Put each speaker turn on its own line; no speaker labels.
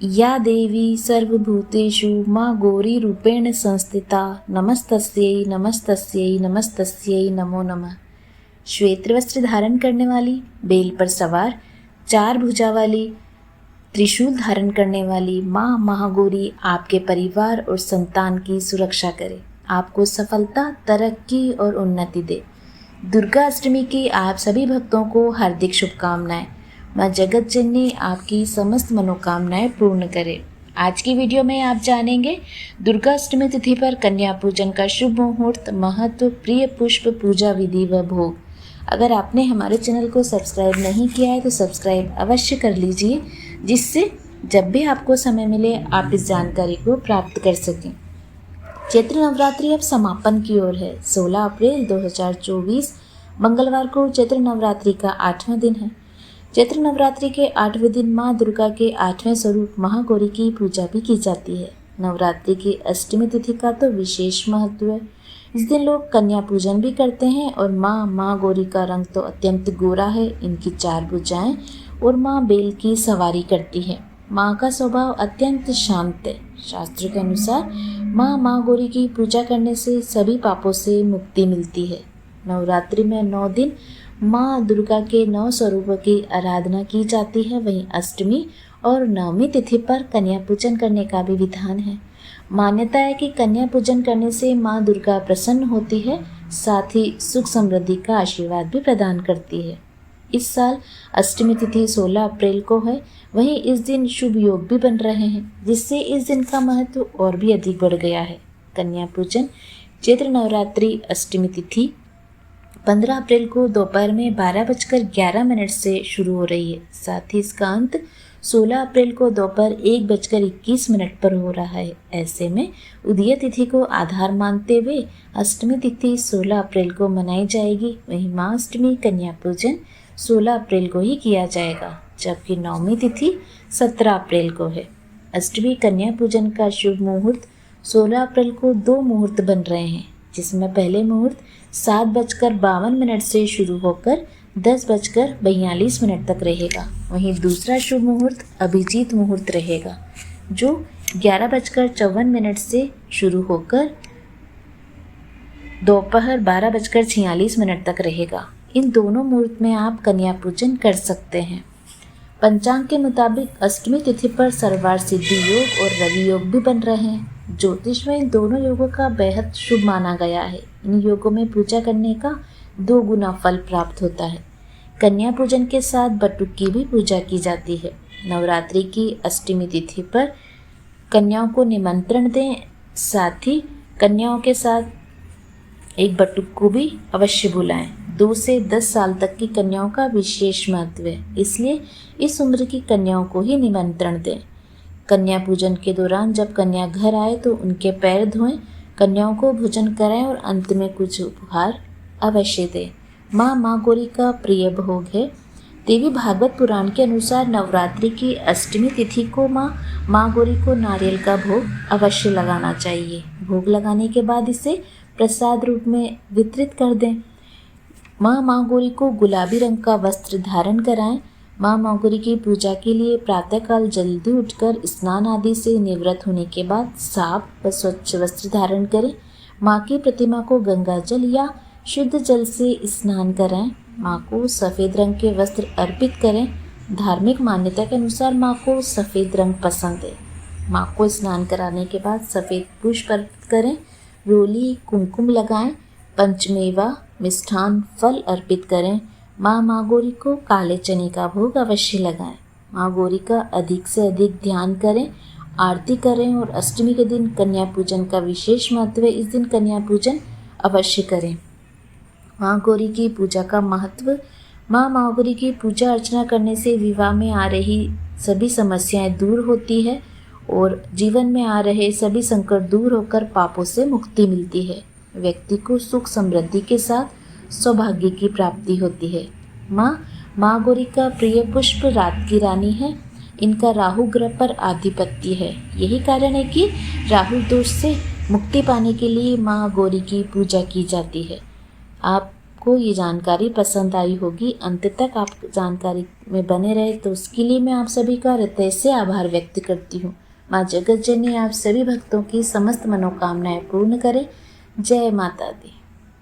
या देवी सर्वभूतेषु माँ गौरी रूपेण संस्थिता नमस्तस्यै नमस्तस्यै नमस्तस्यै नमो नमः। श्वेत वस्त्र धारण करने वाली, बेल पर सवार, 4 भुजा वाली, त्रिशूल धारण करने वाली माँ महागौरी आपके परिवार और संतान की सुरक्षा करे, आपको सफलता, तरक्की और उन्नति दे। दुर्गा अष्टमी की आप सभी भक्तों को हार्दिक शुभकामनाएं। माँ जगत जननी आपकी समस्त मनोकामनाएं पूर्ण करे। आज की वीडियो में आप जानेंगे दुर्गा अष्टमी तिथि पर कन्या पूजन का शुभ मुहूर्त, महत्व, प्रिय पुष्प, पूजा विधि व भोग। अगर आपने हमारे चैनल को सब्सक्राइब नहीं किया है तो सब्सक्राइब अवश्य कर लीजिए, जिससे जब भी आपको समय मिले आप इस जानकारी को प्राप्त कर सकें। चैत्र नवरात्रि अब समापन की ओर है। 16 अप्रैल 2024 मंगलवार को चैत्र नवरात्रि का 8वां दिन है। चैत्र नवरात्रि के 8वें दिन माँ दुर्गा के 8वें स्वरूप महागौरी की पूजा भी की जाती है। नवरात्रि की अष्टमी तिथि का तो विशेष महत्व है। इस दिन लोग कन्या पूजन भी करते हैं और माँ गौरी का रंग तो अत्यंत गोरा है। इनकी 4 भुजाएं और माँ बेल की सवारी करती है। माँ का स्वभाव अत्यंत शांत है। शास्त्रों के अनुसार माँ गौरी की पूजा करने से सभी पापों से मुक्ति मिलती है। नवरात्रि में 9 दिन माँ दुर्गा के 9 स्वरूपों की आराधना की जाती है। वहीं अष्टमी और नवमी तिथि पर कन्या पूजन करने का भी विधान है। मान्यता है कि कन्या पूजन करने से माँ दुर्गा प्रसन्न होती है, साथ ही सुख समृद्धि का आशीर्वाद भी प्रदान करती है। इस साल अष्टमी तिथि 16 अप्रैल को है। वहीं इस दिन शुभ योग भी बन रहे हैं, जिससे इस दिन का महत्व और भी अधिक बढ़ गया है। कन्या पूजन चैत्र नवरात्रि अष्टमी तिथि 15 अप्रैल को दोपहर में 12:11 से शुरू हो रही है। साथ ही इसका अंत 16 अप्रैल को दोपहर 1:21 पर हो रहा है। ऐसे में उदय तिथि को आधार मानते हुए अष्टमी तिथि 16 अप्रैल को मनाई जाएगी। वहीं माँ अष्टमी कन्या पूजन 16 अप्रैल को ही किया जाएगा, जबकि नवमी तिथि 17 अप्रैल को है। अष्टमी कन्या पूजन का शुभ मुहूर्त 16 अप्रैल को 2 मुहूर्त बन रहे हैं, जिसमें पहले मुहूर्त 7:52 से शुरू होकर 10:42 तक रहेगा। वहीं दूसरा शुभ मुहूर्त अभिजीत मुहूर्त रहेगा, जो 11:54 से शुरू होकर दोपहर 12:46 तक रहेगा। इन दोनों मुहूर्त में आप कन्या पूजन कर सकते हैं। पंचांग के मुताबिक अष्टमी तिथि पर सर्वार सिद्धि योग और रवि योग भी बन रहे हैं। ज्योतिष में इन दोनों योगों का बेहद शुभ माना गया है। इन योगों में पूजा करने का 2 गुना फल प्राप्त होता है। कन्या पूजन के साथ बटुक की भी पूजा की जाती है। नवरात्रि की अष्टमी तिथि पर कन्याओं को निमंत्रण दें, साथ ही कन्याओं के साथ एक बटुक को भी अवश्य बुलाएं। 2 से 10 साल तक की कन्याओं का विशेष महत्व है, इसलिए इस उम्र की कन्याओं को ही निमंत्रण दें। कन्या पूजन के दौरान जब कन्या घर आए तो उनके पैर धोएं, कन्याओं को भोजन कराएं और अंत में कुछ उपहार अवश्य दें। माँ गौरी का प्रिय भोग है। देवी भागवत पुराण के अनुसार नवरात्रि की अष्टमी तिथि को माँ गौरी को नारियल का भोग अवश्य लगाना चाहिए। भोग लगाने के बाद इसे प्रसाद रूप में वितरित कर दें। माँ गौरी को गुलाबी रंग का वस्त्र धारण कराएं। माँ गौरी की पूजा के लिए प्रातःकाल जल्दी उठकर स्नान आदि से निवृत्त होने के बाद साफ व स्वच्छ वस्त्र धारण करें। माँ की प्रतिमा को गंगा जल या शुद्ध जल से स्नान कराएं। माँ को सफ़ेद रंग के वस्त्र अर्पित करें। धार्मिक मान्यता के अनुसार माँ को सफ़ेद रंग पसंद है। माँ को स्नान कराने के बाद सफ़ेद पुष्प अर्पित करें। रोली, कुमकुम लगाएं। पंचमेवा, मिष्ठान, फल अर्पित करें। माँ गौरी को काले चने का भोग अवश्य लगाएं। माँ गौरी का अधिक से अधिक ध्यान करें, आरती करें और अष्टमी के दिन कन्या पूजन का विशेष महत्व है। इस दिन कन्या पूजन अवश्य करें। माँ गौरी की पूजा का महत्व। माँ गौरी की पूजा अर्चना करने से विवाह में आ रही सभी समस्याएं दूर होती है और जीवन में आ रहे सभी संकट दूर होकर पापों से मुक्ति मिलती है। व्यक्ति को सुख समृद्धि के साथ सौभाग्य की प्राप्ति होती है। माँ गौरी का प्रिय पुष्प रात की रानी है। इनका राहु ग्रह पर आधिपत्य है। यही कारण है कि राहु दोष से मुक्ति पाने के लिए माँ गौरी की पूजा की जाती है। आप आपको ये जानकारी पसंद आई होगी, अंत तक आप जानकारी में बने रहे, तो उसके लिए मैं आप सभी का हृदय से आभार व्यक्त करती हूँ। माँ जगत जननी आप सभी भक्तों की समस्त मनोकामनाएं पूर्ण करे। जय माता दी।